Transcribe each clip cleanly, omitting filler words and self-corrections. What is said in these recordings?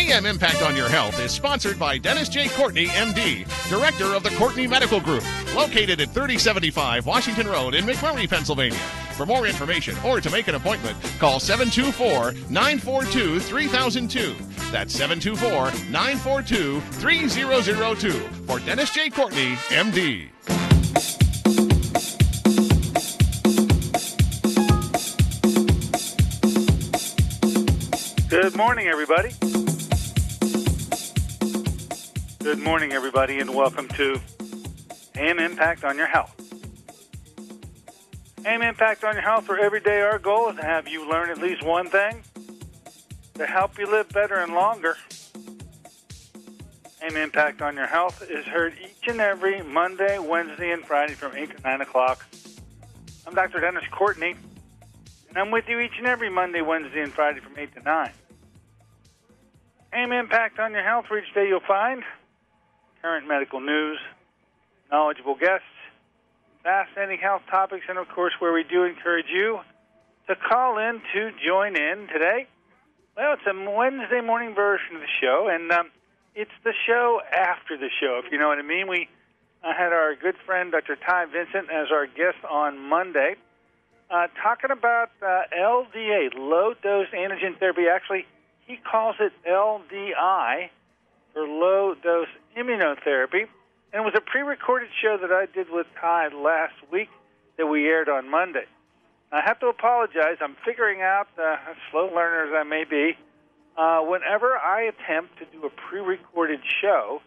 AM Impact on Your Health is sponsored by Dennis J. Courtney, MD, Director of the Courtney Medical Group, located at 3075 Washington Road in McMurray, Pennsylvania. For more information or to make an appointment, call 724-942-3002. That's 724-942-3002 for Dennis J. Courtney, MD. Good morning, everybody. Good morning, everybody, and welcome to AM Impact on Your Health. AM Impact on Your Health, for every day our goal is to have you learn at least one thing to help you live better and longer. AM Impact on Your Health is heard each and every Monday, Wednesday, and Friday from 8 to 9 o'clock. I'm Dr. Dennis Courtney, and I'm with you each and every Monday, Wednesday, and Friday from 8 to 9. AM Impact on Your Health, for each day you'll find current medical news, knowledgeable guests, fascinating health topics, and, of course, where we do encourage you to call in to join in today. Well, it's a Wednesday morning version of the show, and it's the show after the show, if you know what I mean. We had our good friend, Dr. Ty Vincent, as our guest on Monday, talking about LDA, low-dose antigen therapy. Actually, he calls it LDI, for low-dose immunotherapy. And it was a pre-recorded show that I did with Ty last week that we aired on Monday. I have to apologize. I'm figuring out, slow learner as I may be, whenever I attempt to do a pre-recorded show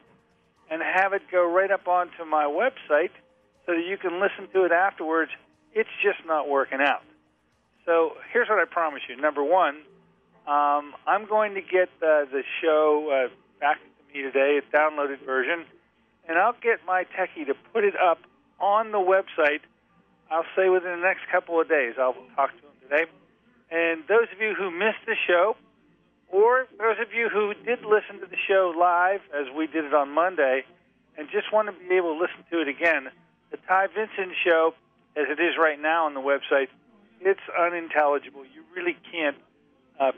and have it go right up onto my website so that you can listen to it afterwards, it's just not working out. So here's what I promise you. Number one, I'm going to get the show back to me today, a downloaded version, and I'll get my techie to put it up on the website, I'll say within the next couple of days. I'll talk to him today. And those of you who missed the show, or those of you who did listen to the show live, as we did it on Monday, and just want to be able to listen to it again, the Ty Vincent show, as it is right now on the website, it's unintelligible. You really can't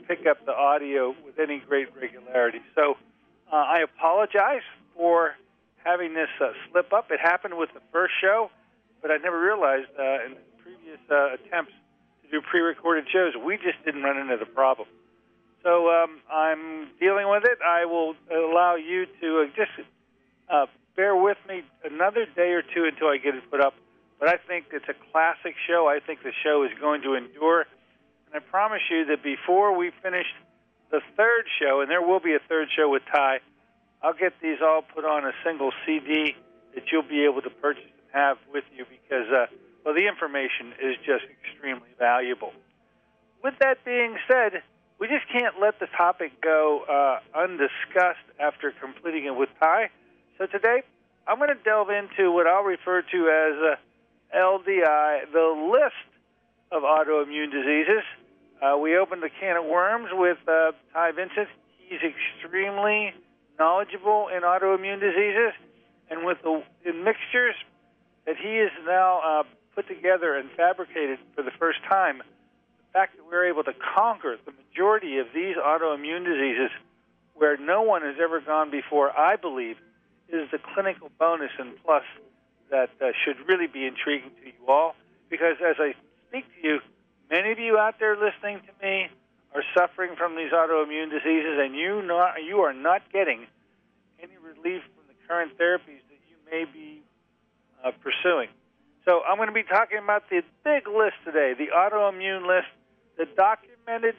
pick up the audio with any great regularity. So I apologize for having this slip up. It happened with the first show, but I never realized in previous attempts to do pre-recorded shows, we just didn't run into the problem. So I'm dealing with it. I will allow you to just bear with me another day or two until I get it put up. But I think it's a classic show. I think the show is going to endure. And I promise you that before we finish the third show, and there will be a third show with Ty, I'll get these all put on a single CD that you'll be able to purchase and have with you because, well, the information is just extremely valuable. With that being said, we just can't let the topic go undiscussed after completing it with Ty. So today, I'm going to delve into what I'll refer to as LDI, the list of autoimmune diseases. We opened a can of worms with Ty Vincent. He's extremely knowledgeable in autoimmune diseases, and with the mixtures that he has now put together and fabricated for the first time, the fact that we're able to conquer the majority of these autoimmune diseases where no one has ever gone before, I believe, is the clinical bonus and plus that should really be intriguing to you all, because as I speak to you, many of you out there listening to me are suffering from these autoimmune diseases, and you are not getting any relief from the current therapies that you may be pursuing. So I'm going to be talking about the big list today, the autoimmune list, the documented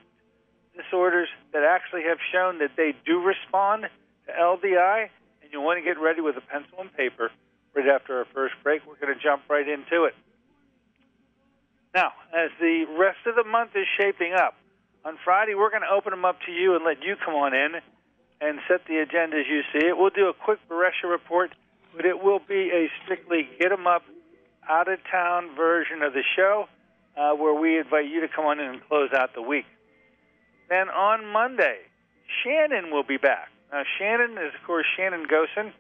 disorders that actually have shown that they do respond to LDI, and you want to get ready with a pencil and paper right after our first break. We're going to jump right into it. Now, as the rest of the month is shaping up, on Friday we're going to open them up to you and let you come on in and set the agenda as you see it. We'll do a quick Beresha report, but it will be a strictly get-em-up, out-of-town version of the show where we invite you to come on in and close out the week. Then on Monday, Shannon will be back. Now, Shannon is, of course, Shannon Gosen,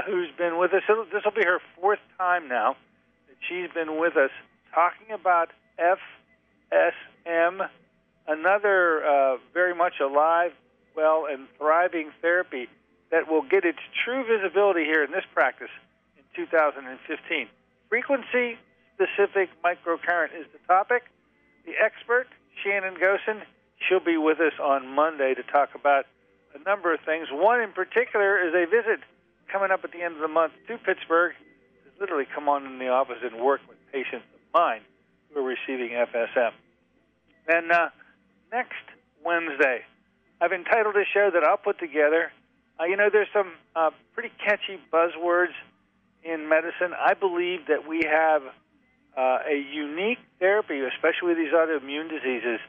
who's been with us. This will be her fourth time now that she's been with us talking about FSM, another very much alive well and thriving therapy that will get its true visibility here in this practice in 2015. Frequency-specific microcurrent is the topic. The expert, Shannon Gosen, she'll be with us on Monday to talk about a number of things. One in particular is a visit coming up at the end of the month to Pittsburgh to literally come on in the office and work with patients of mine who are receiving FSM. Then next Wednesday, I've entitled a show that I'll put together. There's some pretty catchy buzzwords in medicine. I believe that we have a unique therapy, especially with these autoimmune diseases,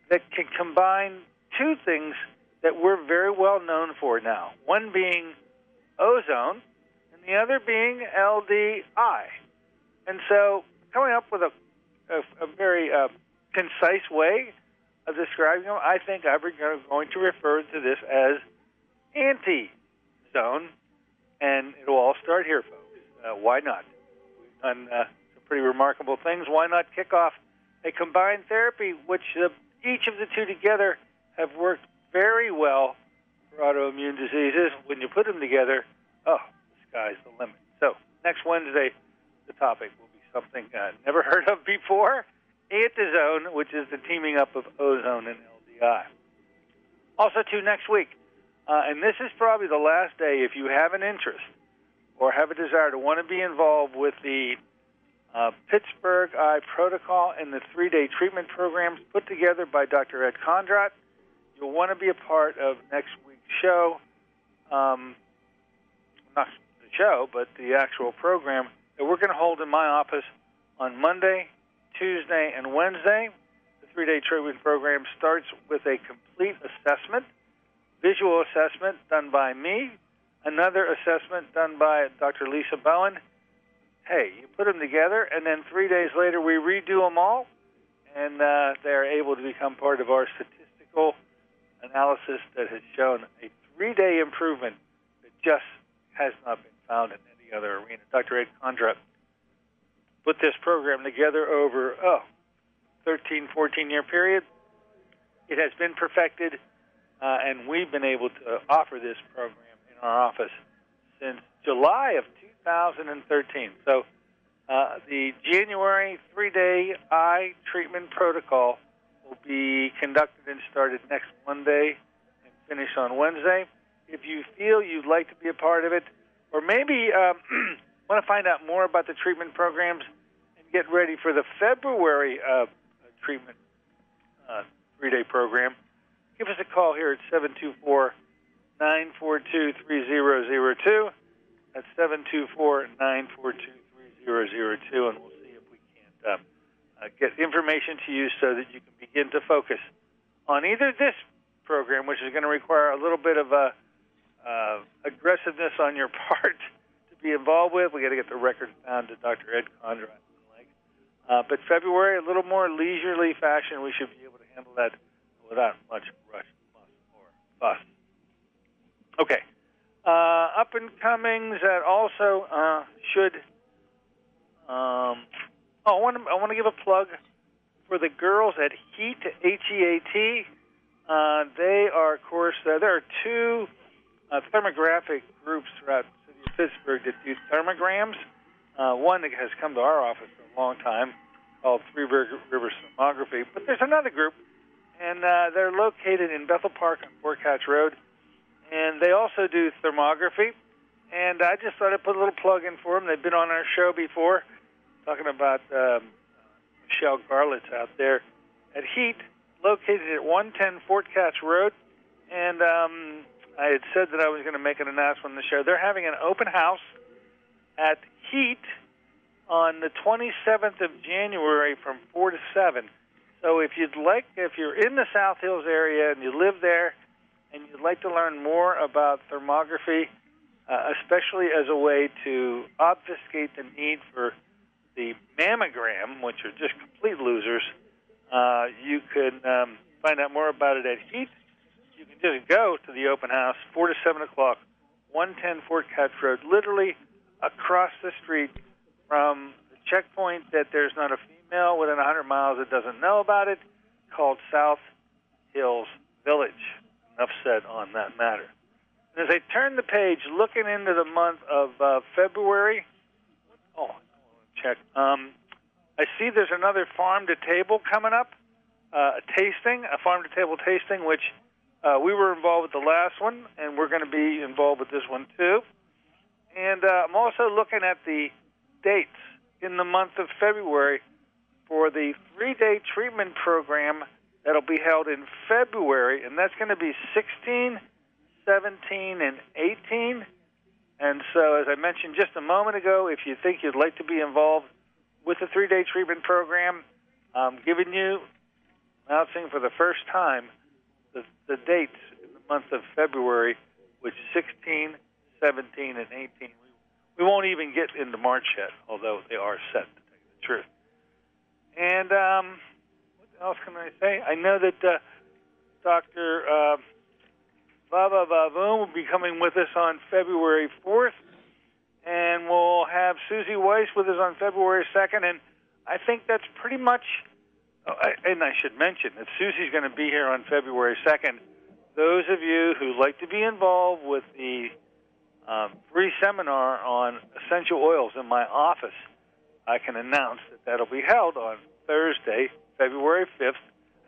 that can combine two things that we're very well known for now, one being ozone and the other being LDI. And so coming up with a very concise way of describing them, I think I'm going to refer to this as anti-zone, and it'll all start here, folks. Why not? We've done some pretty remarkable things. Why not kick off a combined therapy, which each of the two together have worked very well for autoimmune diseases. When you put them together, the sky's the limit. So next Wednesday, the topic will be something never heard of before, antizone, which is the teaming up of ozone and LDI. Also, next week, and this is probably the last day, if you have an interest or have a desire to want to be involved with the Pittsburgh Eye Protocol and the 3-day treatment programs put together by Dr. Ed Kondrat, you'll want to be a part of next week's show. Not the show, but the actual program that we're going to hold in my office on Monday, Tuesday, and Wednesday. The 3-day treatment program starts with a complete assessment, visual assessment done by me, another assessment done by Dr. Lisa Bowen. Hey, you put them together, and then 3 days later we redo them all, and they're able to become part of our statistical analysis that has shown a 3-day improvement that just has not been found in any other arena. Dr. Ed Kondrat put this program together over 13, 14-year period. It has been perfected, and we've been able to offer this program in our office since July of 2013. So the January 3-day eye treatment protocol will be conducted and started next Monday and finish on Wednesday. If you feel you'd like to be a part of it, or maybe want to find out more about the treatment programs and get ready for the February treatment 3-day program, give us a call here at 724-942-3002. That's 724-942-3002, and we'll see if we can't get information to you so that you can begin to focus on either this program, which is going to require a little bit of aggressiveness on your part to be involved with. We got to get the record found to Dr. Ed Kondrat. But February, a little more leisurely fashion, we should be able to handle that without much rush, or fuss. Okay. Up and comings that also should. I want to give a plug for the girls at HEAT, H-E-A-T. They are, of course, there are two thermographic groups throughout the city of Pittsburgh that do thermograms. One that has come to our office for a long time called Three River Thermography. But there's another group, and they're located in Bethel Park on Fort Hatch Road. And they also do thermography. And I just thought I'd put a little plug in for them. They've been on our show before, talking about Michelle Garlitz out there at HEAT, located at 110 Fort Hatch Road. And I had said that I was going to make an announcement on the show. They're having an open house at HEAT on the 27th of January from 4 to 7. So if you're in the South Hills area and you live there and you'd like to learn more about thermography, especially as a way to obfuscate the need for the mammogram, which are just complete losers, you can find out more about it at HEAT. You can just go to the open house, 4 to 7 o'clock, 110 Fort Hatch Road, literally across the street from the checkpoint that there's not a female within 100 miles that doesn't know about it, called South Hills Village. Enough said. said on that matter. And as I turn the page, looking into the month of February, check. I see there's another farm-to-table coming up, a farm-to-table tasting, which we were involved with the last one, and we're going to be involved with this one too. And I'm also looking at the dates in the month of February for the 3-day treatment program that'll be held in February, and that's going to be 16, 17, and 18. And so, as I mentioned just a moment ago, if you think you'd like to be involved with the 3-day treatment program, I'm announcing for the first time the dates in the month of February, which 16, 17, and 18. We won't even get into March yet, although they are set, to tell you the truth. And what else can I say? I know that Dr. Baba Vavoom will be coming with us on February 4th, and we'll have Susie Weiss with us on February 2nd, and I think that's pretty much, and I should mention that Susie's going to be here on February 2nd. Those of you who like to be involved with the free seminar on essential oils in my office, I can announce that that'll be held on Thursday, February 5th.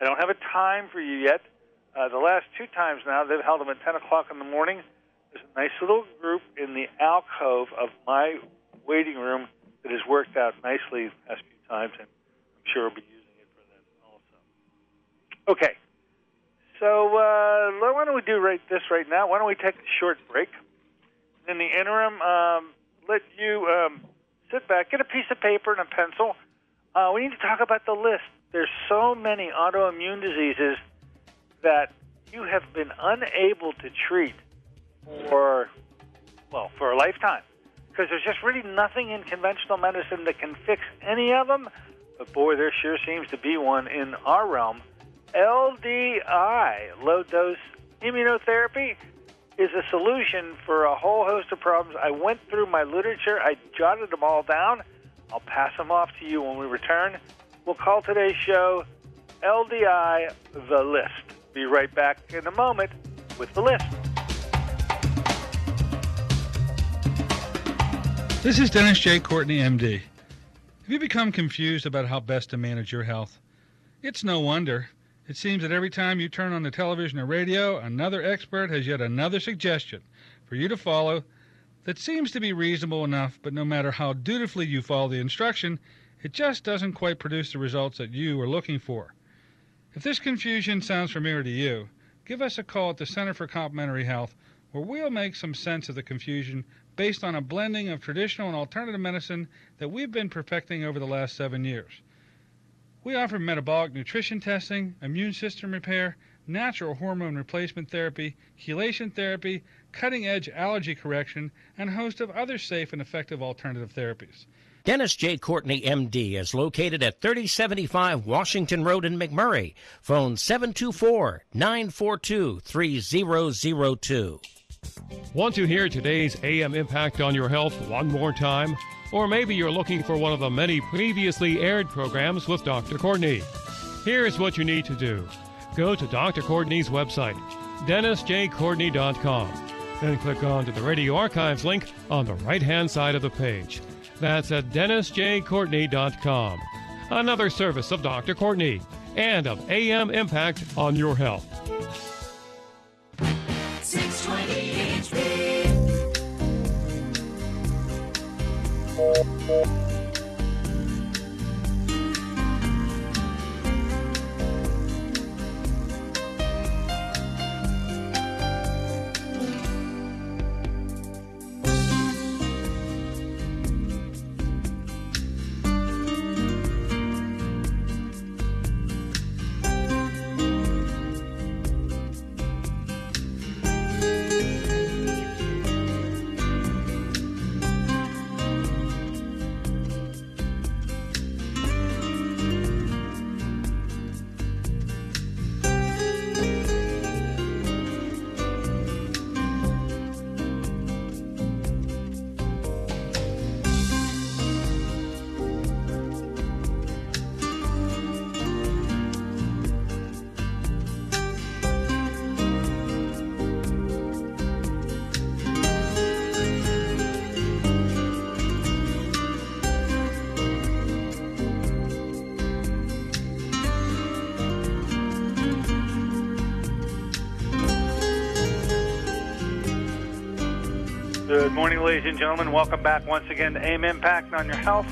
I don't have a time for you yet. The last 2 times now, they've held them at 10 o'clock in the morning. There's a nice little group in the alcove of my waiting room that has worked out nicely the past few times, and I'm sure we'll be using it for them also. Okay. So why don't we do this right now? Why don't we take a short break? In the interim, let you sit back, get a piece of paper and a pencil. We need to talk about the list. There's so many autoimmune diseases that you have been unable to treat for a lifetime, because there's just really nothing in conventional medicine that can fix any of them. But boy, there sure seems to be one in our realm. LDI, low-dose immunotherapy, is a solution for a whole host of problems. I went through my literature. I jotted them all down. I'll pass them off to you when we return. We'll call today's show LDI The List. Be right back in a moment with The List. This is Dennis J. Courtney, MD. Have you become confused about how best to manage your health? It's no wonder. It seems that every time you turn on the television or radio, another expert has yet another suggestion for you to follow that seems to be reasonable enough, but no matter how dutifully you follow the instruction, it just doesn't quite produce the results that you are looking for. If this confusion sounds familiar to you, give us a call at the Center for Complementary Health, where we'll make some sense of the confusion based on a blending of traditional and alternative medicine that we've been perfecting over the last 7 years. We offer metabolic nutrition testing, immune system repair, natural hormone replacement therapy, chelation therapy, cutting-edge allergy correction, and a host of other safe and effective alternative therapies. Dennis J. Courtney, M.D. is located at 3075 Washington Road in McMurray. Phone 724-942-3002. Want to hear today's AM Impact on your health one more time? Or maybe you're looking for one of the many previously aired programs with Dr. Courtney. Here's what you need to do. Go to Dr. Courtney's website, DennisJCourtney.com. Then click on to the Radio Archives link on the right-hand side of the page. That's at DennisJCourtney.com. Another service of Dr. Courtney and of AM Impact on your health. 620 HP. Good morning, ladies and gentlemen. Welcome back once again to AM Impact on Your Health.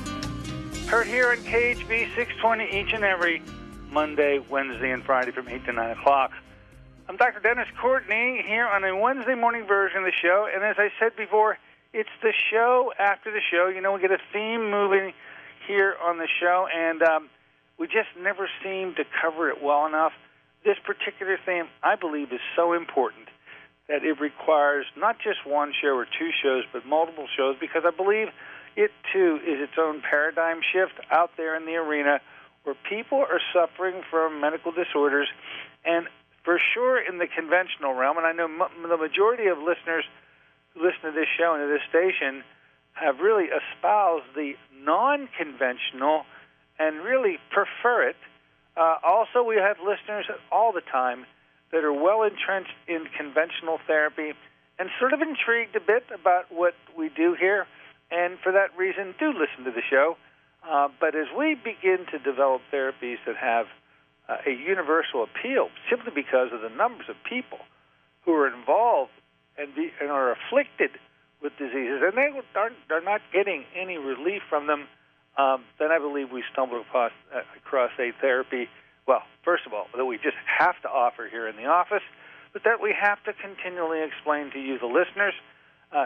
Heard here on KHB 620 each and every Monday, Wednesday, and Friday from 8 to 9 o'clock. I'm Dr. Dennis Courtney here on a Wednesday morning version of the show. And as I said before, it's the show after the show. You know, we get a theme moving here on the show, and we just never seem to cover it well enough. This particular theme, I believe, is so important that it requires not just one show or two shows, but multiple shows, because I believe it, too, is its own paradigm shift out there in the arena where people are suffering from medical disorders. And for sure in the conventional realm, and I know the majority of listeners who listen to this show and to this station have really espoused the non-conventional and really prefer it. Also, we have listeners all the time that are well entrenched in conventional therapy and sort of intrigued a bit about what we do here, and for that reason do listen to the show. But as we begin to develop therapies that have a universal appeal, simply because of the numbers of people who are involved and are afflicted with diseases, and they're not getting any relief from them, then I believe we stumble across a therapy, well, first of all, that we just have to offer here in the office, but that we have to continually explain to you, the listeners,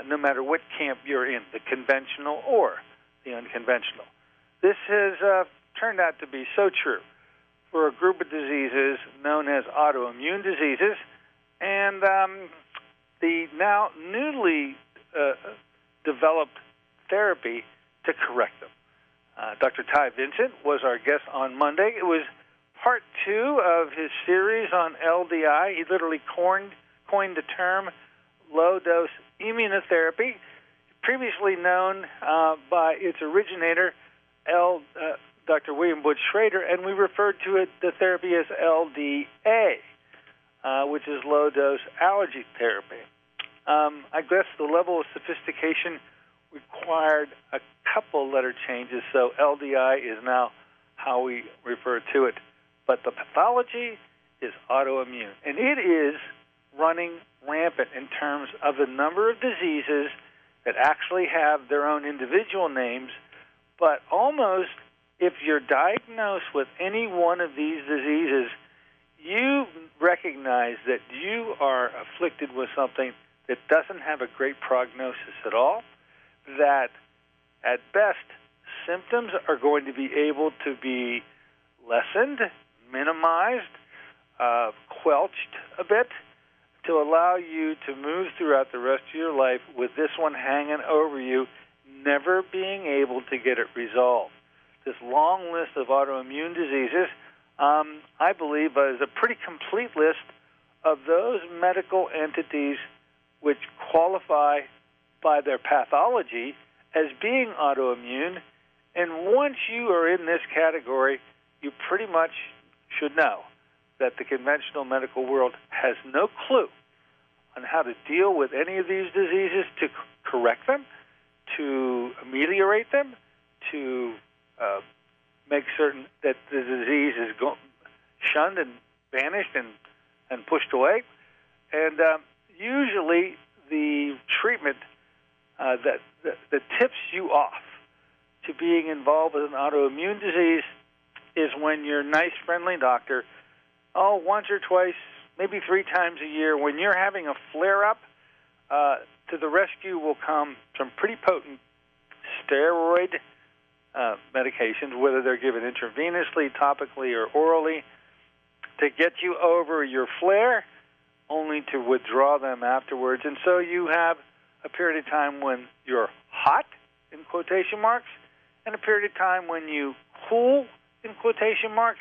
no matter what camp you're in, the conventional or the unconventional. This has turned out to be so true for a group of diseases known as autoimmune diseases, and the now newly developed therapy to correct them. Dr. Ty Vincent was our guest on Monday. It was part 2 of his series on LDI. He literally coined the term low-dose immunotherapy, previously known by its originator, Dr. William Butch Schrader, and we referred to the therapy as LDA, which is low-dose allergy therapy. I guess the level of sophistication required a couple letter changes, so LDI is now how we refer to it. But the pathology is autoimmune, and it is running rampant in terms of the number of diseases that actually have their own individual names, but almost if you're diagnosed with any one of these diseases, you recognize that you are afflicted with something that doesn't have a great prognosis at all, that at best symptoms are going to be able to be lessened, minimized, quelched a bit, to allow you to move throughout the rest of your life with this one hanging over you, never being able to get it resolved. This long list of autoimmune diseases, I believe, is a pretty complete list of those medical entities which qualify by their pathology as being autoimmune. And once you are in this category, you pretty much should know that the conventional medical world has no clue on how to deal with any of these diseases, to correct them, to ameliorate them, to make certain that the disease is shunned and banished and pushed away. And usually the treatment that tips you off to being involved with an autoimmune disease is when your nice, friendly doctor, once or twice, maybe 3 times a year, when you're having a flare-up, to the rescue will come some pretty potent steroid medications, whether they're given intravenously, topically, or orally, to get you over your flare, only to withdraw them afterwards. And so you have a period of time when you're hot, in quotation marks, and a period of time when you cool, in quotation marks,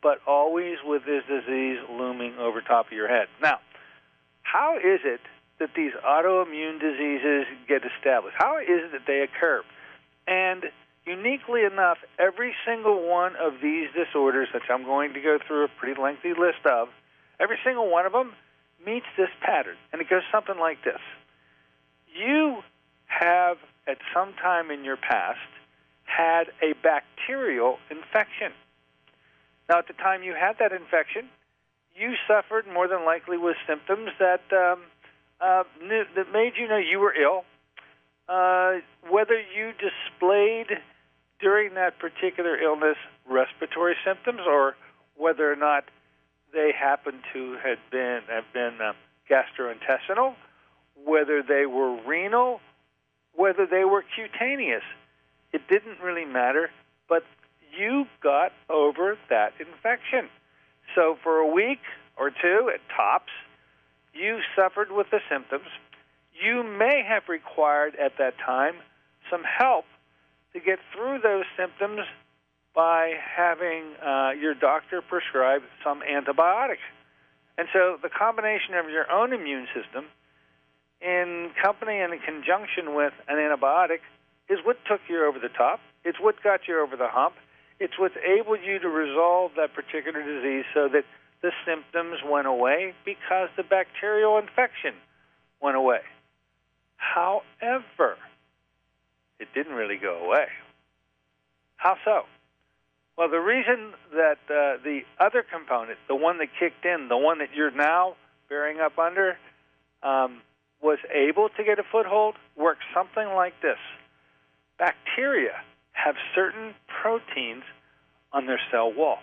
but always with this disease looming over top of your head. Now, how is it that these autoimmune diseases get established? How is it that they occur? And uniquely enough, every single one of these disorders, which I'm going to go through a pretty lengthy list of, every single one of them meets this pattern. And it goes something like this. You have, at some time in your past, had a bacterial infection. Now, at the time you had that infection, you suffered more than likely with symptoms that made you know you were ill, whether you displayed during that particular illness respiratory symptoms or whether or not they happened to have been gastrointestinal, whether they were renal, whether they were cutaneous. It didn't really matter, but you got over that infection. So for a week or two at tops, you suffered with the symptoms. You may have required at that time some help to get through those symptoms by having your doctor prescribe some antibiotics. And so the combination of your own immune system in company and in conjunction with an antibiotic is what took you over the top. It's what got you over the hump. It's what's able you to resolve that particular disease so that the symptoms went away because the bacterial infection went away. However, it didn't really go away. How so? Well, the reason that the other component, the one that kicked in, the one that you're now bearing up under, was able to get a foothold, works something like this. Bacteria have certain proteins on their cell wall.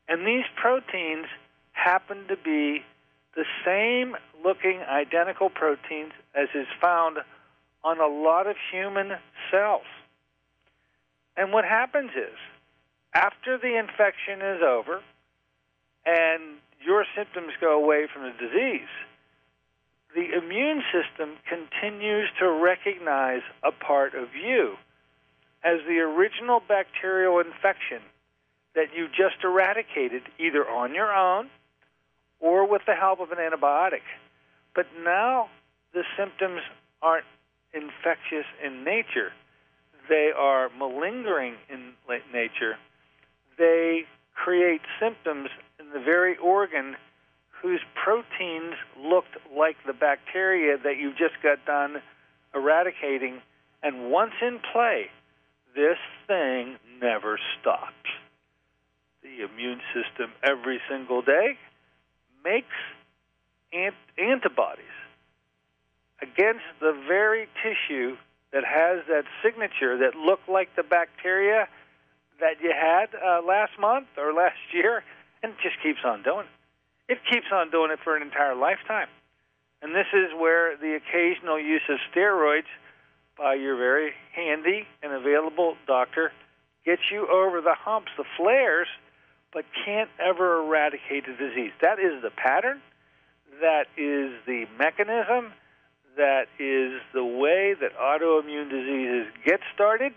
And these proteins happen to be the same looking identical proteins as is found on a lot of human cells. And what happens is, after the infection is over and your symptoms go away from the disease, the immune system continues to recognize a part of you as the original bacterial infection that you just eradicated either on your own or with the help of an antibiotic. But now the symptoms aren't infectious in nature. They are malingering in nature. They create symptoms in the very organ whose proteins looked like the bacteria that you just got done eradicating. And once in play, this thing never stops. The immune system every single day makes antibodies against the very tissue that has that signature that looked like the bacteria that you had last month or last year, and it just keeps on doing it. It keeps on doing it for an entire lifetime. And this is where the occasional use of steroids by your very handy and available doctor gets you over the humps, the flares, but can't ever eradicate the disease. That is the pattern. That is the mechanism. That is the way that autoimmune diseases get started.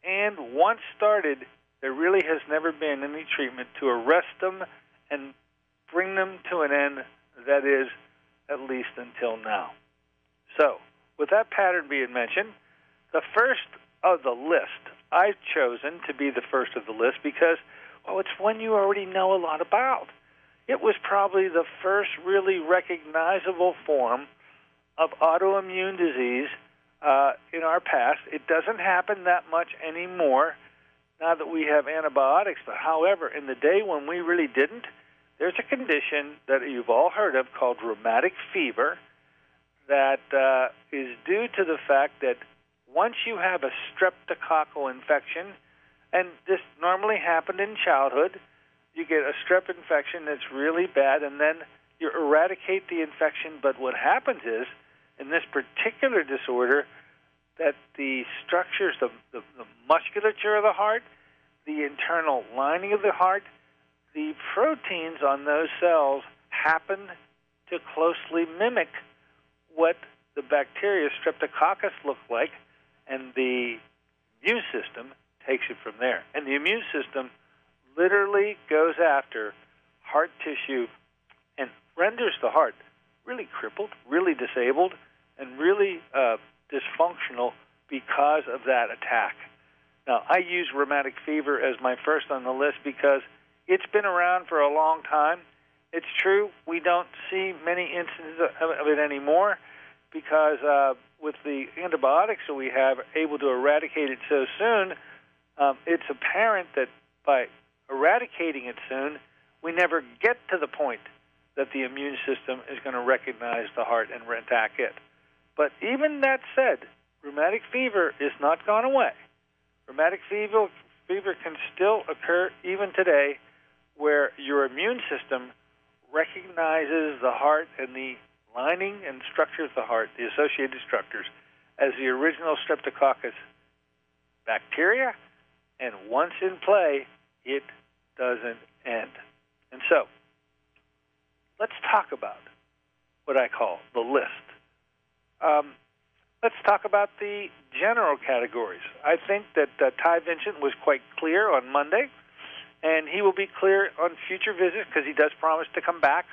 And once started, there really has never been any treatment to arrest them and bring them to an end, that is, at least until now. So, with that pattern being mentioned, the first of the list, I've chosen to be the first of the list because, well, it's one you already know a lot about. It was probably the first really recognizable form of autoimmune disease in our past. It doesn't happen that much anymore now that we have antibiotics. But however, in the day when we really didn't, there's a condition that you've all heard of called rheumatic fever that is due to the fact that once you have a streptococcal infection, and this normally happened in childhood, you get a strep infection that's really bad, and then you eradicate the infection. But what happens is, in this particular disorder, that the structures, the musculature of the heart, the internal lining of the heart, the proteins on those cells happen to closely mimic what the bacteria Streptococcus look like, and the immune system takes it from there. And the immune system literally goes after heart tissue and renders the heart really crippled, really disabled, and really dysfunctional because of that attack. Now, I use rheumatic fever as my first on the list because it's been around for a long time. It's true, we don't see many instances of it anymore because with the antibiotics that we have able to eradicate it so soon, it's apparent that by eradicating it soon, we never get to the point that the immune system is going to recognize the heart and attack it. But even that said, rheumatic fever is not gone away. Rheumatic fever can still occur even today, where your immune system recognizes the heart and the lining and structure of the heart, the associated structures, as the original Streptococcus bacteria, and once in play, it doesn't end. And so, let's talk about what I call the list. Let's talk about the general categories. I think that Ty Vincent was quite clear on Monday, and he will be clear on future visits because he does promise to come back,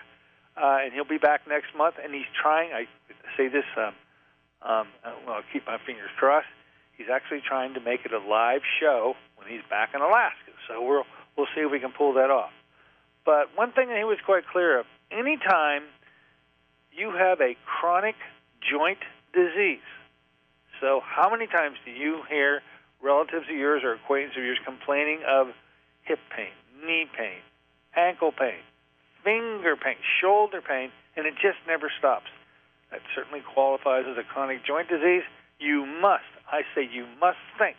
and he'll be back next month, and he's trying, I say this, I'll keep my fingers crossed, he's actually trying to make it a live show when he's back in Alaska, so we'll see if we can pull that off. But one thing that he was quite clear of, anytime you have a chronic joint disease, so how many times do you hear relatives of yours or acquaintances of yours complaining of hip pain, knee pain, ankle pain, finger pain, shoulder pain, and it just never stops? That certainly qualifies as a chronic joint disease. You must think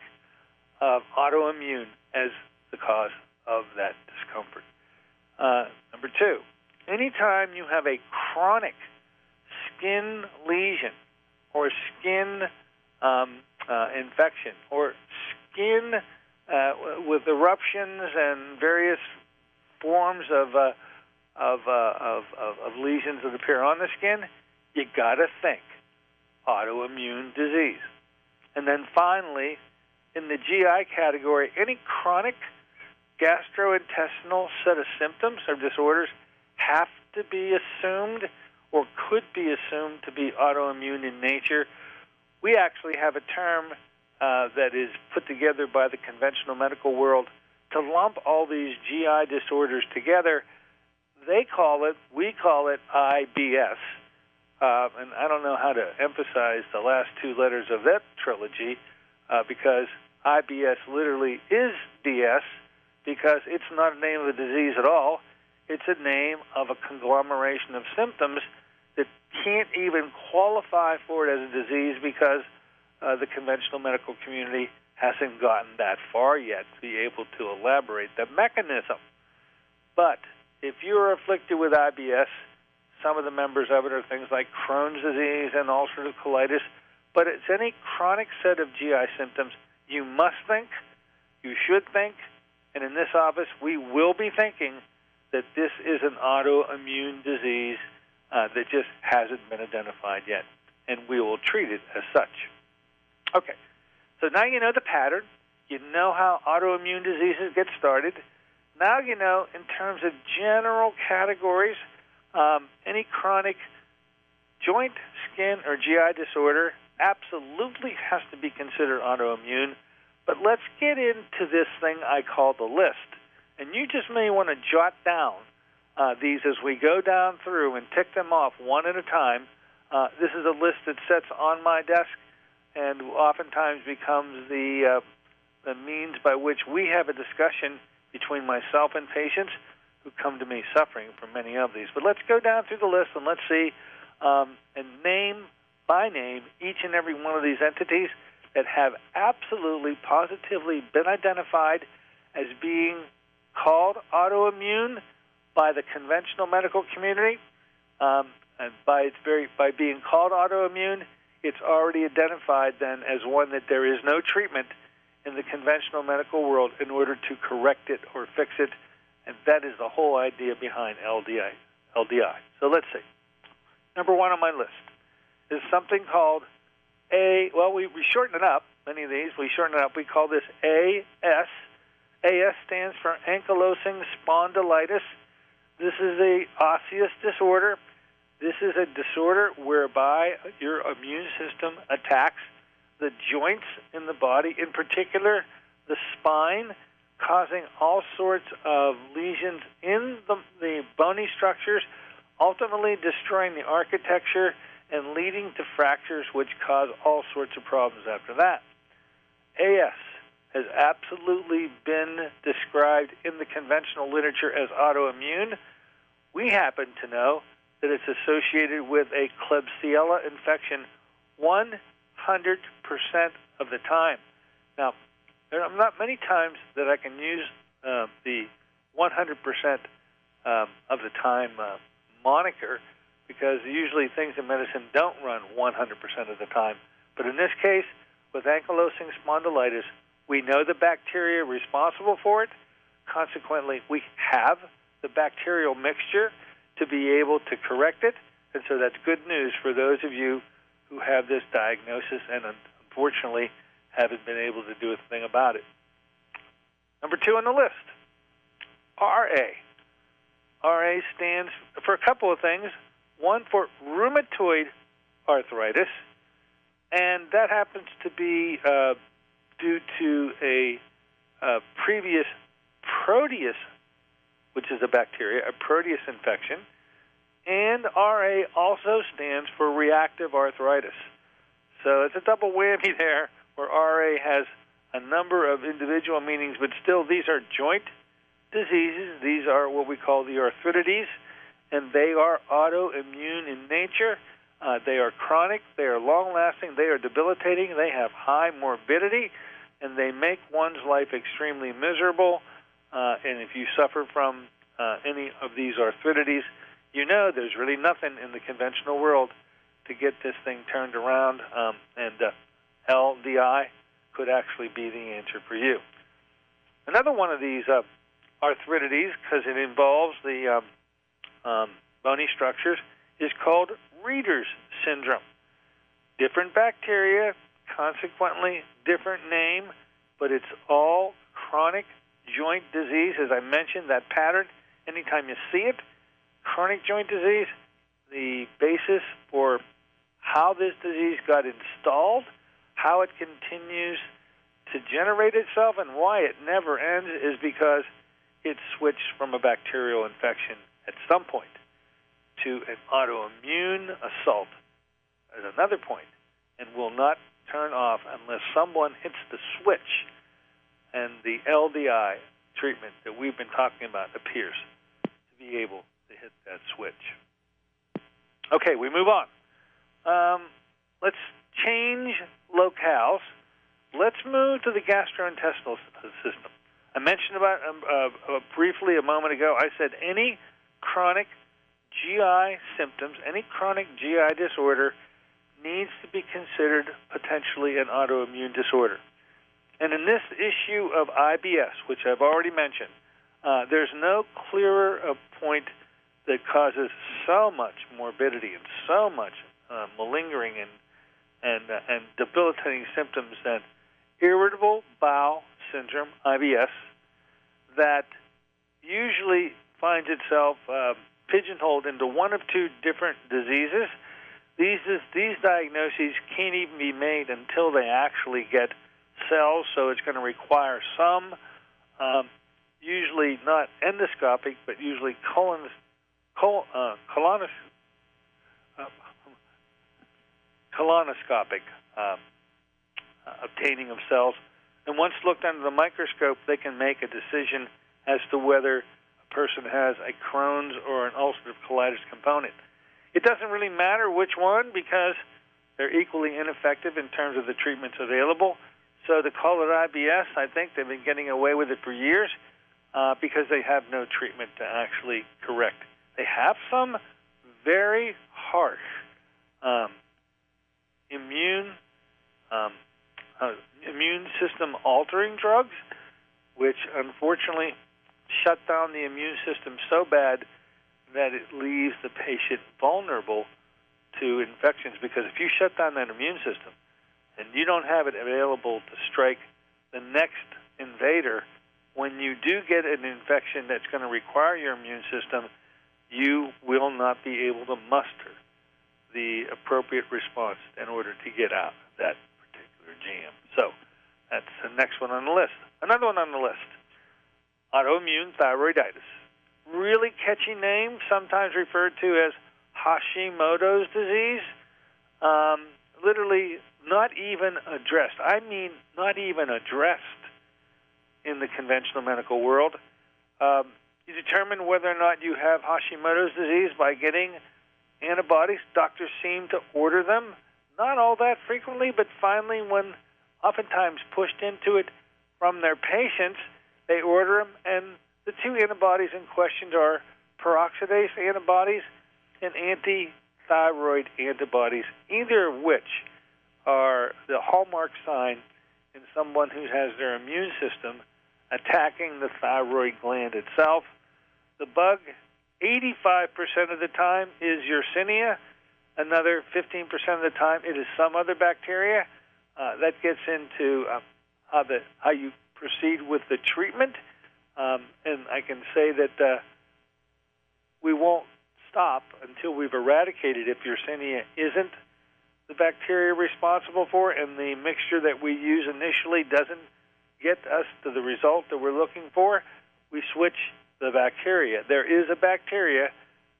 of autoimmune as the cause of that discomfort. Number two, anytime you have a chronic skin lesion or skin infection or skin with eruptions and various forms of lesions that appear on the skin, you got to think autoimmune disease. And then finally, in the GI category, any chronic gastrointestinal set of symptoms or disorders have to be assumed or could be assumed to be autoimmune in nature. We actually have a term that is put together by the conventional medical world to lump all these GI disorders together. We call it IBS. And I don't know how to emphasize the last two letters of that trilogy because IBS literally is BS because it's not a name of a disease at all. It's a name of a conglomeration of symptoms that can't even qualify for it as a disease because the conventional medical community hasn't gotten that far yet to be able to elaborate the mechanism. But if you're afflicted with IBS, some of the members of it are things like Crohn's disease and ulcerative colitis, but it's any chronic set of GI symptoms. You must think, you should think, and in this office we will be thinking that this is an autoimmune disease that just hasn't been identified yet, and we will treat it as such. Okay, so now you know the pattern. You know how autoimmune diseases get started. Now you know in terms of general categories, any chronic joint, skin, or GI disorder absolutely has to be considered autoimmune. But let's get into this thing I call the list. And you just may want to jot down these as we go down through and tick them off one at a time. This is a list that sits on my desk and oftentimes becomes the means by which we have a discussion between myself and patients who come to me suffering from many of these. But let's go down through the list and let's see and name by name each and every one of these entities that have absolutely, positively been identified as being called autoimmune by the conventional medical community. And by being called autoimmune, it's already identified then as one that there is no treatment in the conventional medical world in order to correct it or fix it. And that is the whole idea behind LDI. So let's see. Number one on my list is something called we shorten it up, many of these, we shorten it up. We call this AS. AS stands for ankylosing spondylitis. This is a osseous disorder. This is a disorder whereby your immune system attacks the joints in the body, in particular the spine, causing all sorts of lesions in the bony structures, ultimately destroying the architecture and leading to fractures which cause all sorts of problems after that. AS has absolutely been described in the conventional literature as autoimmune. We happen to know that it's associated with a Klebsiella infection 100% of the time. Now, there are not many times that I can use the 100% of the time moniker, because usually things in medicine don't run 100% of the time. But in this case, with ankylosing spondylitis, we know the bacteria responsible for it. Consequently, we have the bacterial mixture to be able to correct it. And so that's good news for those of you who have this diagnosis and unfortunately haven't been able to do a thing about it. Number 2 on the list, RA. RA stands for a couple of things. One, for rheumatoid arthritis, and that happens to be due to a previous Proteus, which is a bacteria, a Proteus infection. And RA also stands for reactive arthritis. So it's a double whammy there, where RA has a number of individual meanings, but still these are joint diseases. These are what we call the arthritides, and they are autoimmune in nature. They are chronic, they are long-lasting, they are debilitating, they have high morbidity, and they make one's life extremely miserable. And if you suffer from any of these arthritides, you know there's really nothing in the conventional world to get this thing turned around, and LDI could actually be the answer for you. Another one of these arthritides, because it involves the bony structures, is called Reader's syndrome. Different bacteria, consequently different name, but it's all chronic joint disease. As I mentioned, that pattern, anytime you see it, chronic joint disease, the basis for how this disease got installed, how it continues to generate itself, and why it never ends is because it switched from a bacterial infection at some point to an autoimmune assault at another point, and will not turn off unless someone hits the switch and the LDI treatment that we've been talking about appears to be able to hit that switch. Okay, we move on. Let's change locales. Let's move to the gastrointestinal system. I mentioned about briefly a moment ago, I said any chronic GI symptoms, any chronic GI disorder needs to be considered potentially an autoimmune disorder. And in this issue of IBS, which I've already mentioned, there's no clearer point that causes so much morbidity and so much malingering and debilitating symptoms than irritable bowel syndrome, IBS, that usually finds itself pigeonholed into one of two different diseases. These diagnoses can't even be made until they actually get cells, so it's going to require some, usually not endoscopic, but usually colonoscopic obtaining of cells. And once looked under the microscope, they can make a decision as to whether a person has a Crohn's or an ulcerative colitis component. It doesn't really matter which one because they're equally ineffective in terms of the treatments available. So to call it IBS, I think they've been getting away with it for years because they have no treatment to actually correct. They have some very harsh immune system altering drugs, which unfortunately shut down the immune system so bad that it leaves the patient vulnerable to infections. Because if you shut down that immune system and you don't have it available to strike the next invader, when you do get an infection that's going to require your immune system, you will not be able to muster the appropriate response in order to get out of that particular jam. So that's the next one on the list. Another one on the list, autoimmune thyroiditis. Really catchy name, sometimes referred to as Hashimoto's disease. Literally not even addressed. I mean not even addressed in the conventional medical world. You determine whether or not you have Hashimoto's disease by getting antibodies. Doctors seem to order them not all that frequently, but finally, when oftentimes pushed into it from their patients, they order them, and the two antibodies in question are peroxidase antibodies and anti-thyroid antibodies, either of which are the hallmark sign in someone who has their immune system attacking the thyroid gland itself. The bug, 85% of the time, is Yersinia. Another 15% of the time, it is some other bacteria. That gets into how you proceed with the treatment. And I can say that we won't stop until we've eradicated if Yersinia isn't the bacteria responsible for it, and the mixture that we use initially doesn't get us to the result that we're looking for. We switch the bacteria. There is a bacteria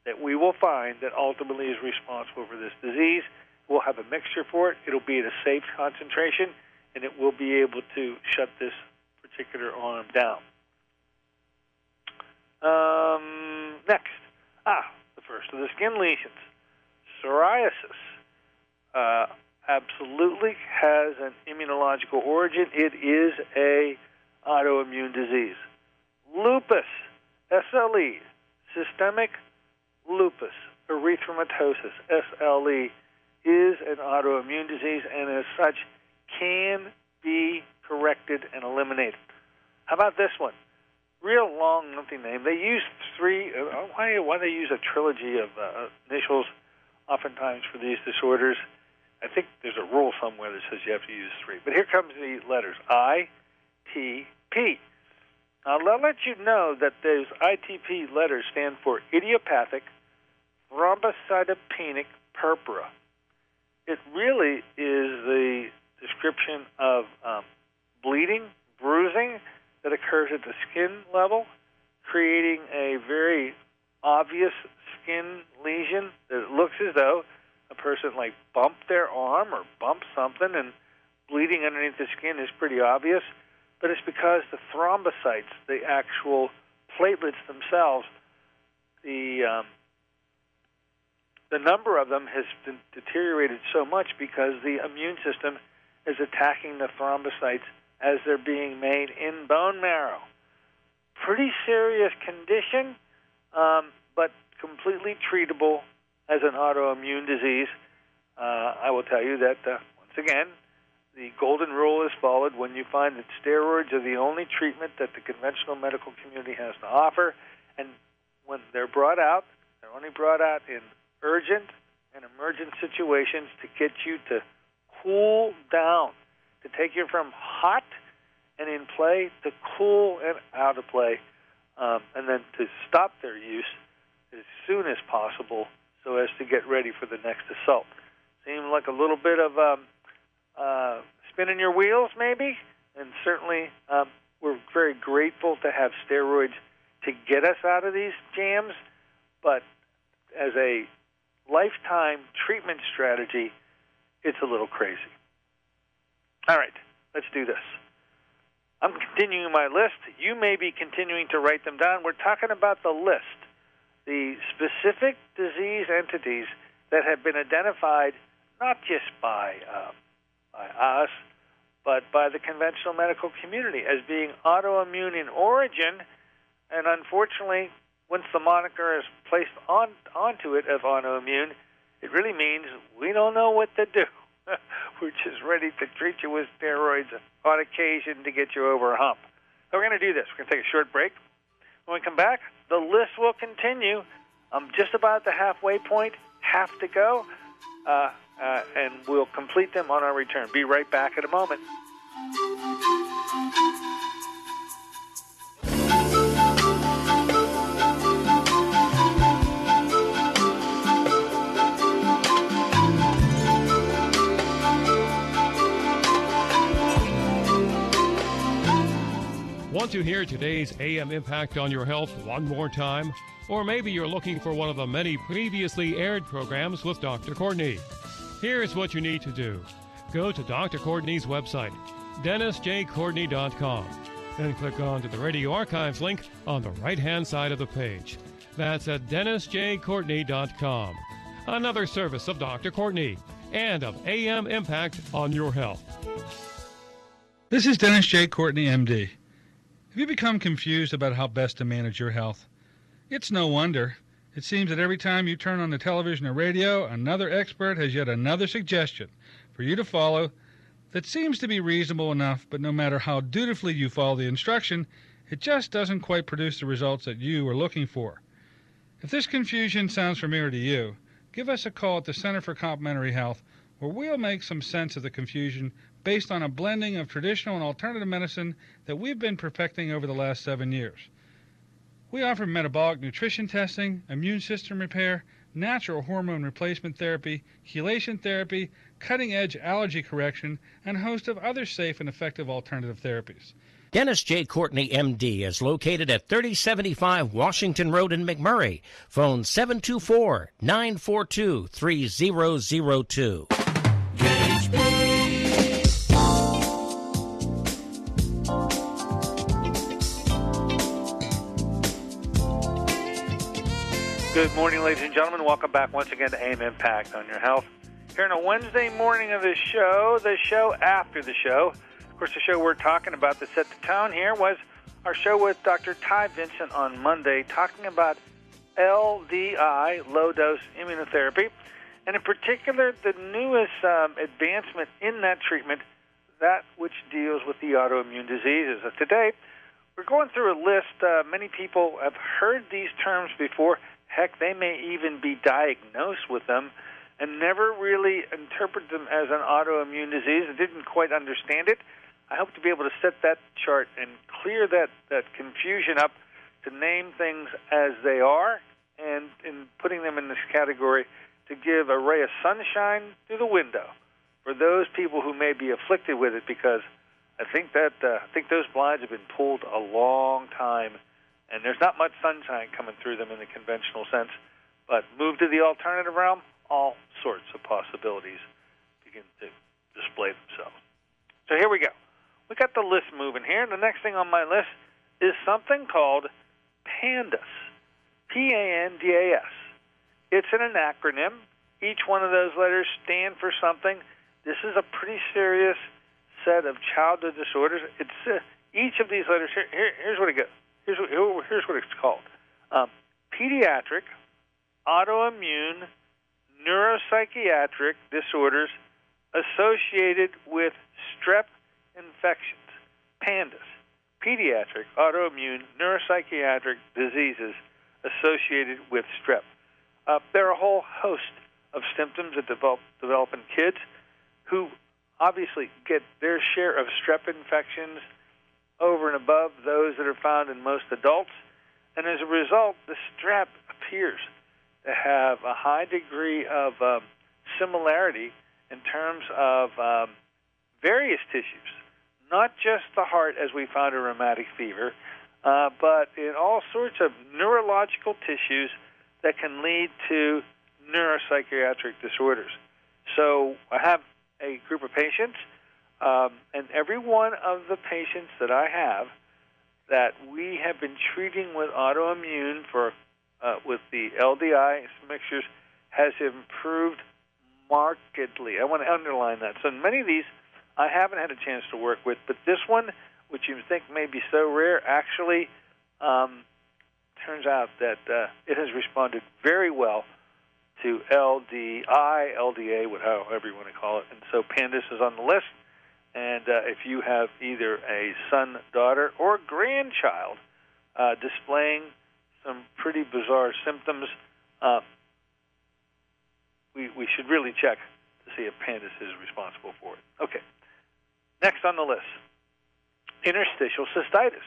that we will find that ultimately is responsible for this disease. We'll have a mixture for it. It'll be at a safe concentration, and it will be able to shut this particular arm down. Next, the first of the skin lesions, psoriasis. Absolutely has an immunological origin. It is a autoimmune disease. Lupus, SLE, systemic lupus erythematosus, SLE, is an autoimmune disease and as such can be corrected and eliminated. How about this one? Real long, lengthy name. They use three. Why they use a trilogy of initials oftentimes for these disorders? I think there's a rule somewhere that says you have to use three. But here comes the letters, ITP. Now, I'll let you know that those ITP letters stand for idiopathic thrombocytopenic purpura. It really is the description of bleeding, bruising that occurs at the skin level, creating a very obvious skin lesion that looks as though a person like bumped their arm or bumped something, and bleeding underneath the skin is pretty obvious, but it's because the thrombocytes, the actual platelets themselves, the number of them has been deteriorated so much because the immune system is attacking the thrombocytes as they're being made in bone marrow. Pretty serious condition, but completely treatable as an autoimmune disease. I will tell you that, once again, the golden rule is followed when you find that steroids are the only treatment that the conventional medical community has to offer, and when they're brought out, they're only brought out in urgent and emergent situations to get you to cool down, to take you from hot and in play to cool and out of play, and then to stop their use as soon as possible so as to get ready for the next assault. Seems like a little bit of spinning your wheels, maybe, and certainly we're very grateful to have steroids to get us out of these jams, but as a lifetime treatment strategy, it's a little crazy. All right, let's do this. I'm continuing my list. You may be continuing to write them down. We're talking about the list, the specific disease entities that have been identified not just by us, but by the conventional medical community as being autoimmune in origin, and unfortunately, once the moniker is placed onto it of autoimmune, it really means we don't know what to do. We're just ready to treat you with steroids on occasion to get you over a hump. So we're going to do this. We're going to take a short break. When we come back, the list will continue. I'm just about at the halfway point, half to go, and we'll complete them on our return. Be right back in a moment. Want to hear today's AM Impact on your health one more time? Or maybe you're looking for one of the many previously aired programs with Dr. Courtney. Here's what you need to do. Go to Dr. Courtney's website, DennisJCourtney.com, then click on to the Radio Archives link on the right-hand side of the page. That's at DennisJCourtney.com. Another service of Dr. Courtney. and of AM Impact on your health. This is Dennis J. Courtney, MD. Have you become confused about how best to manage your health? It's no wonder. It seems that every time you turn on the television or radio, another expert has yet another suggestion for you to follow that seems to be reasonable enough, but no matter how dutifully you follow the instruction, it just doesn't quite produce the results that you are looking for. If this confusion sounds familiar to you, give us a call at the Center for Complementary Health, where we'll make some sense of the confusion based on a blending of traditional and alternative medicine that we've been perfecting over the last 7 years. We offer metabolic nutrition testing, immune system repair, natural hormone replacement therapy, chelation therapy, cutting-edge allergy correction, and a host of other safe and effective alternative therapies. Dennis J. Courtney, MD, is located at 3075 Washington Road in McMurray. Phone 724-942-3002. Gage B. Good morning, ladies and gentlemen. Welcome back once again to AM Impact on Your Health. Here on a Wednesday morning of the show after the show. Of course, the show we're talking about that set the tone here was our show with Dr. Ty Vincent on Monday, talking about LDI, low-dose immunotherapy, and in particular, the newest advancement in that treatment, that which deals with the autoimmune diseases. Today, we're going through a list. Many people have heard these terms before. Heck, they may even be diagnosed with them and never really interpret them as an autoimmune disease and didn't quite understand it. I hope to be able to set that chart and clear that confusion up to name things as they are, and in putting them in this category to give a ray of sunshine through the window for those people who may be afflicted with it, because I think those blinds have been pulled a long time, and there's not much sunshine coming through them in the conventional sense. But move to the alternative realm, all sorts of possibilities begin to display themselves. So here we go. We got the list moving here. The next thing on my list is something called PANDAS, P-A-N-D-A-S. It's an acronym. Each one of those letters stand for something. This is a pretty serious set of childhood disorders. It's each of these letters. Here's what it goes. Here's what it's called: pediatric, autoimmune, neuropsychiatric disorders associated with strep infections. PANDAS, pediatric, autoimmune, neuropsychiatric diseases associated with strep. There are a whole host of symptoms that develop in kids who obviously get their share of strep infections over and above those that are found in most adults. And as a result, the strep appears to have a high degree of similarity in terms of various tissues, not just the heart as we found in rheumatic fever, but in all sorts of neurological tissues that can lead to neuropsychiatric disorders. So I have a group of patients, and every one of the patients that I have that we have been treating with autoimmune for with the LDI mixtures has improved markedly. I want to underline that. So many of these I haven't had a chance to work with, but this one, which you think may be so rare, actually turns out that it has responded very well to LDI, LDA, however you want to call it. And so PANDAS is on the list. And if you have either a son, daughter, or grandchild displaying some pretty bizarre symptoms, we should really check to see if PANDAS is responsible for it. Okay. Next on the list, interstitial cystitis.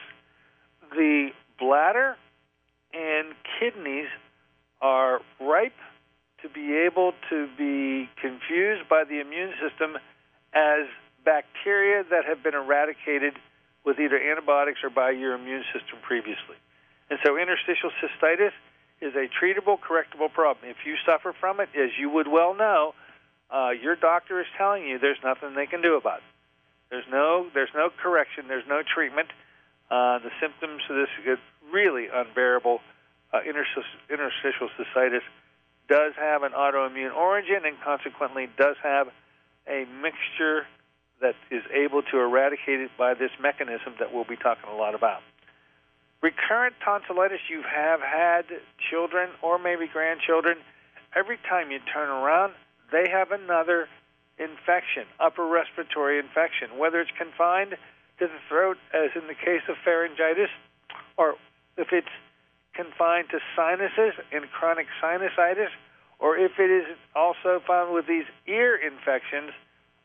The bladder and kidneys are ripe to be able to be confused by the immune system as bacteria that have been eradicated with either antibiotics or by your immune system previously. And so interstitial cystitis is a treatable, correctable problem. If you suffer from it, as you would well know, your doctor is telling you there's nothing they can do about it. There's no correction. There's no treatment. The symptoms of this get really unbearable. Interstitial cystitis does have an autoimmune origin and consequently does have a mixture that is able to eradicate it by this mechanism that we'll be talking a lot about. Recurrent tonsillitis, you have had children or maybe grandchildren. Every time you turn around, they have another infection, upper respiratory infection, whether it's confined to the throat, as in the case of pharyngitis, or if it's confined to sinuses and chronic sinusitis, or if it is also found with these ear infections.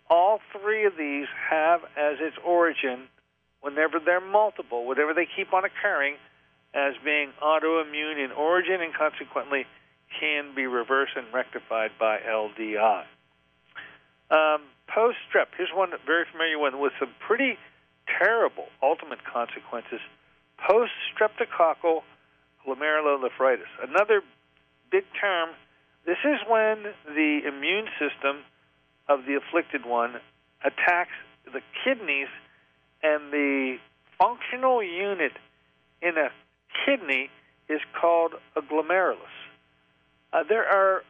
All three of these have as its origin, whenever they're multiple, whenever they keep on occurring, as being autoimmune in origin and consequently can be reversed and rectified by LDI. Post-strep, here's one very familiar one with some pretty terrible ultimate consequences. Post-streptococcal glomerulonephritis. Another big term. This is when the immune system of the afflicted one attacks the kidneys, and the functional unit in a kidney is called a glomerulus. There are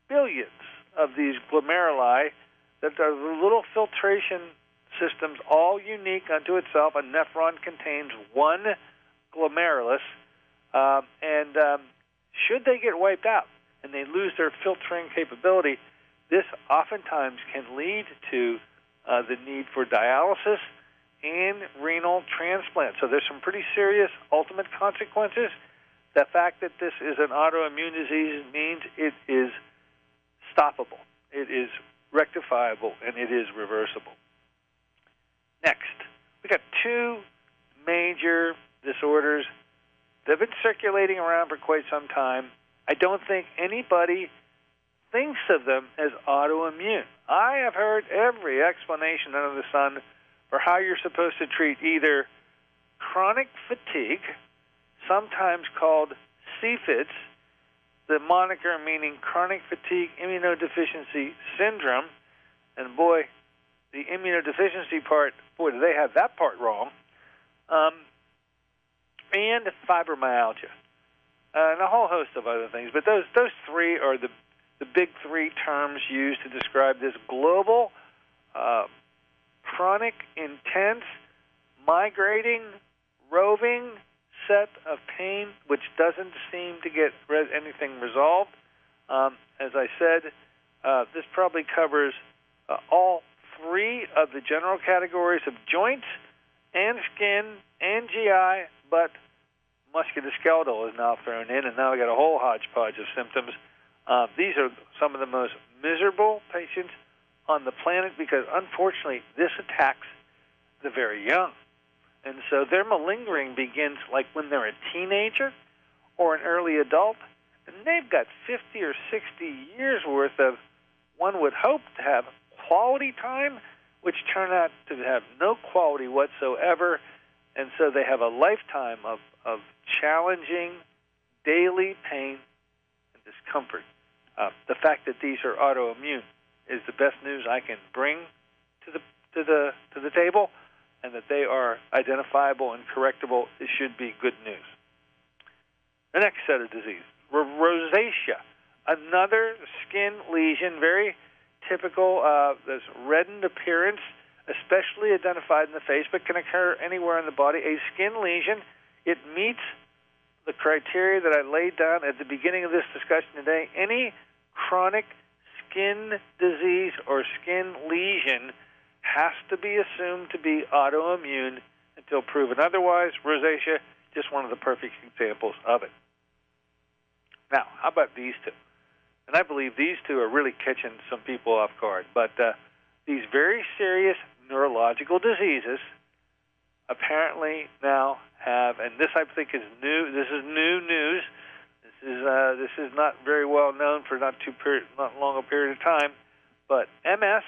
billions of these glomeruli that are the little filtration systems, all unique unto itself. A nephron contains one glomerulus, and should they get wiped out and they lose their filtering capability, this oftentimes can lead to the need for dialysis and renal transplant. So there's some pretty serious ultimate consequences. The fact that this is an autoimmune disease means it is stoppable, it is rectifiable, and it is reversible. Next, we got two major disorders that have been circulating around for quite some time. I don't think anybody thinks of them as autoimmune. I have heard every explanation under the sun for how you're supposed to treat either chronic fatigue, sometimes called CFIDS, the moniker meaning chronic fatigue immunodeficiency syndrome, and boy, the immunodeficiency part, boy, do they have that part wrong, and fibromyalgia, and a whole host of other things. But those three are the big three terms used to describe this global, chronic, intense, migrating, roving set of pain which doesn't seem to get anything resolved. As I said, this probably covers all three of the general categories of joints and skin and GI, but musculoskeletal is now thrown in, and now we got a whole hodgepodge of symptoms. These are some of the most miserable patients on the planet because, unfortunately, this attacks the very young. And so their malingering begins like when they're a teenager or an early adult, and they've got 50 or 60 years' worth of, one would hope, to have quality time, which turn out to have no quality whatsoever, and so they have a lifetime of challenging daily pain and discomfort. The fact that these are autoimmune is the best news I can bring to the table, and that they are identifiable and correctable, it should be good news. The next set of disease, rosacea, another skin lesion, very typical. This reddened appearance, especially identified in the face, but can occur anywhere in the body. A skin lesion, it meets the criteria that I laid down at the beginning of this discussion today. Any chronic skin disease or skin lesion has to be assumed to be autoimmune until proven otherwise. Rosacea, just one of the perfect examples of it. Now, how about these two? And I believe these two are really catching some people off guard. But these very serious neurological diseases apparently now have, and this I think is new. This is new news. This is not very well known for not long a period of time. But MS,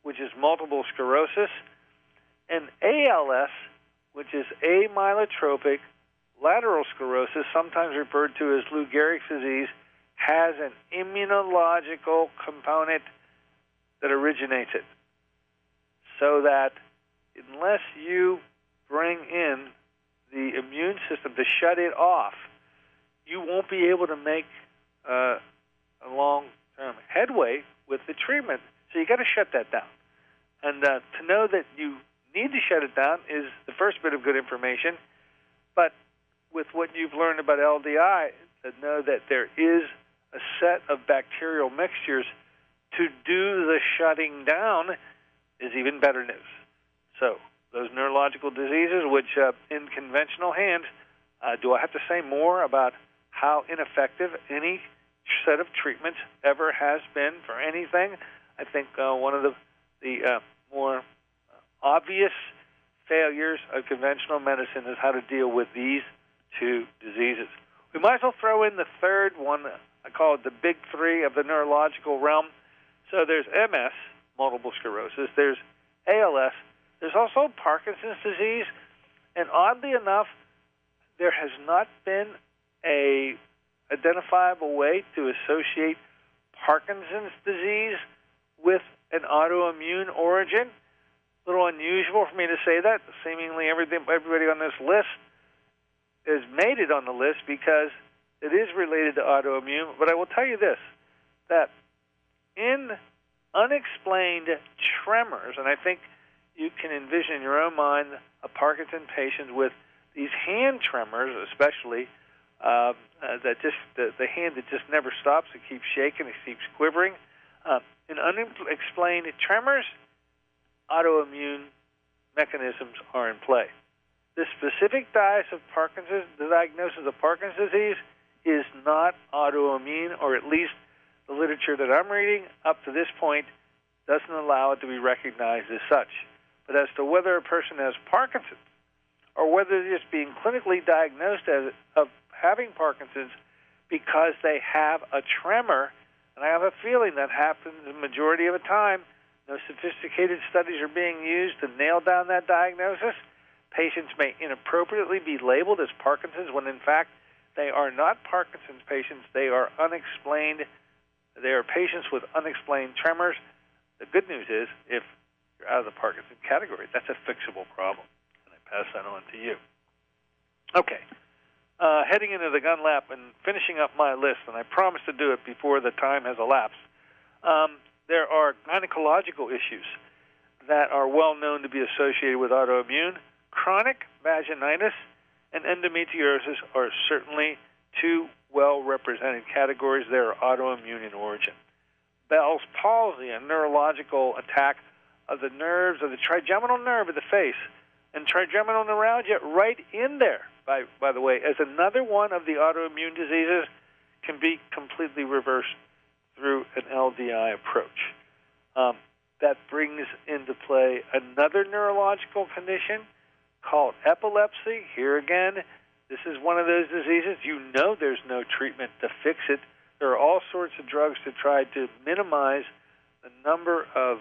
which is multiple sclerosis, and ALS, which is amyotrophic lateral sclerosis, sometimes referred to as Lou Gehrig's disease, has an immunological component that originates it. So that unless you bring in the immune system to shut it off, you won't be able to make a long-term headway with the treatment. So you got to shut that down. And to know that you need to shut it down is the first bit of good information. But with what you've learned about LDI, to know that there is a set of bacterial mixtures to do the shutting down is even better news. So those neurological diseases, which in conventional hands, do I have to say more about how ineffective any set of treatments ever has been for anything? I think one of the more obvious failures of conventional medicine is how to deal with these two diseases. We might as well throw in the third one. I call it the big three of the neurological realm. So there's MS, multiple sclerosis. There's ALS. There's also Parkinson's disease. And oddly enough, there has not been a identifiable way to associate Parkinson's disease with an autoimmune origin. A little unusual for me to say that. Seemingly everybody on this list has made it on the list because it is related to autoimmune. But I will tell you this, that in unexplained tremors, and I think you can envision in your own mind a Parkinson patient with these hand tremors, especially that just the hand that just never stops. It keeps shaking. It keeps quivering. In unexplained tremors, autoimmune mechanisms are in play. This specific diagnosis of Parkinson's disease is not autoimmune, or at least the literature that I'm reading up to this point doesn't allow it to be recognized as such. But as to whether a person has Parkinson's or whether they're just being clinically diagnosed of having Parkinson's because they have a tremor, and I have a feeling that happens the majority of the time. No sophisticated studies are being used to nail down that diagnosis. Patients may inappropriately be labeled as Parkinson's when, in fact, they are not Parkinson's patients. They are unexplained. They are patients with unexplained tremors. The good news is, if you're out of the Parkinson category, that's a fixable problem. And I pass that on to you. Okay. Heading into the gun lap and finishing up my list, and I promise to do it before the time has elapsed, there are gynecological issues that are well known to be associated with autoimmune. Chronic vaginitis and endometriosis are certainly two well-represented categories that are autoimmune in origin. Bell's palsy, a neurological attack of the nerves of the trigeminal nerve of the face, and trigeminal neuralgia right in there, by the way, as another one of the autoimmune diseases, can be completely reversed through an LDI approach. That brings into play another neurological condition called epilepsy. Here again, this is one of those diseases. You know there's no treatment to fix it. There are all sorts of drugs to try to minimize the number of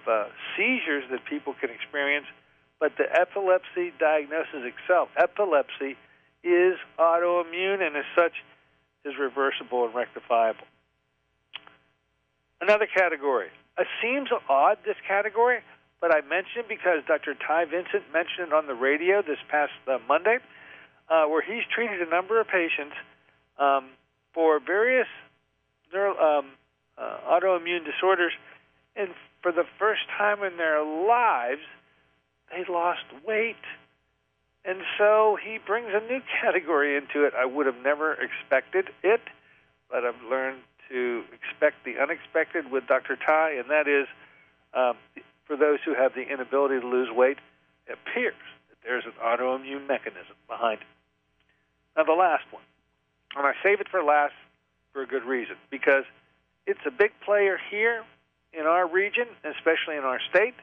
seizures that people can experience, but the epilepsy diagnosis itself, epilepsy, is autoimmune and as such is reversible and rectifiable. Another category. It seems odd, this category, but I mentioned it because Dr. Ty Vincent mentioned it on the radio this past Monday, where he's treated a number of patients for various autoimmune disorders, and for the first time in their lives, they lost weight. And so he brings a new category into it. I would have never expected it, but I've learned to expect the unexpected with Dr. Ty, and that is, for those who have the inability to lose weight, it appears that there's an autoimmune mechanism behind it. Now, the last one, and I save it for last for a good reason, because it's a big player here in our region, especially in our state,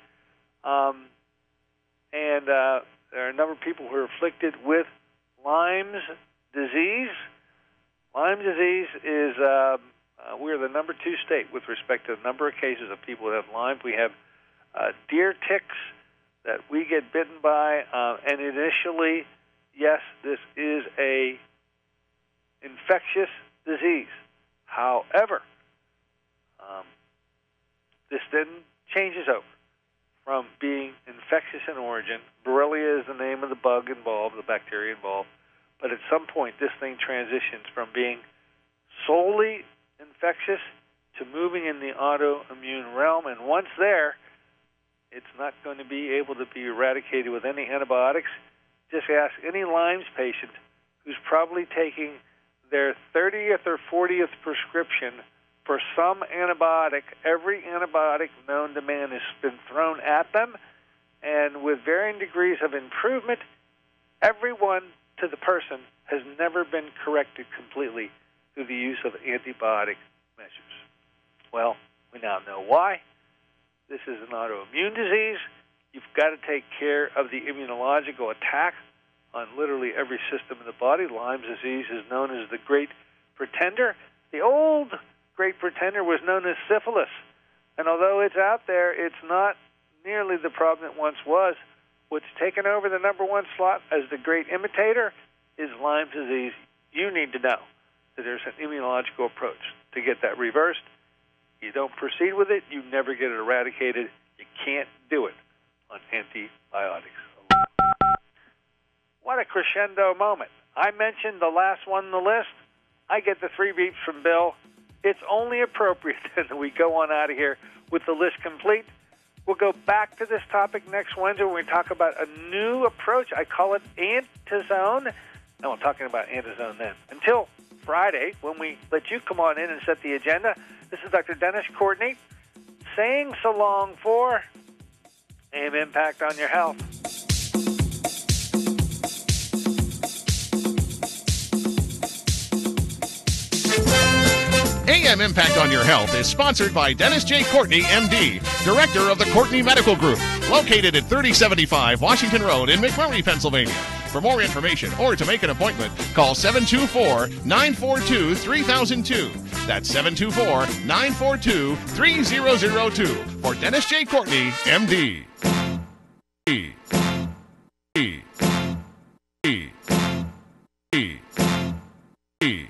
and there are a number of people who are afflicted with Lyme's disease. Lyme disease is, we're the number 2 state with respect to the number of cases of people who have Lyme. We have deer ticks that we get bitten by, and initially, yes, this is a infectious disease. However, this then changes over from being infectious in origin. Borrelia is the name of the bug involved, the bacteria involved, but at some point this thing transitions from being solely infectious to moving in the autoimmune realm. And once there, it's not going to be able to be eradicated with any antibiotics. Just ask any Lyme's patient who's probably taking their 30th or 40th prescription for some antibiotic. Every antibiotic known to man has been thrown at them, and with varying degrees of improvement, everyone to the person has never been corrected completely through the use of antibiotic measures. Well, we now know why. This is an autoimmune disease. You've got to take care of the immunological attack on literally every system in the body. Lyme's disease is known as the Great Pretender. The old Great Pretender was known as syphilis. And although it's out there, it's not nearly the problem it once was. What's taken over the number one slot as the great imitator is Lyme's disease. You need to know that there's an immunological approach to get that reversed. You don't proceed with it, you never get it eradicated. You can't do it on antibiotics. What a crescendo moment. I mentioned the last one on the list. I get the 3 beeps from Bill. It's only appropriate that we go on out of here with the list complete. We'll go back to this topic next Wednesday when we talk about a new approach. I call it Antizone. And we're talking about Antizone then. Until Friday, when we let you come on in and set the agenda, this is Dr. Dennis Courtney saying so long for AM Impact on Your Health. AM Impact on Your Health is sponsored by Dennis J. Courtney, MD, Director of the Courtney Medical Group, located at 3075 Washington Road in McMurray, Pennsylvania. For more information or to make an appointment, call 724-942-3002. That's 724-942-3002 for Dennis J. Courtney, MD. E. E. E. E. E.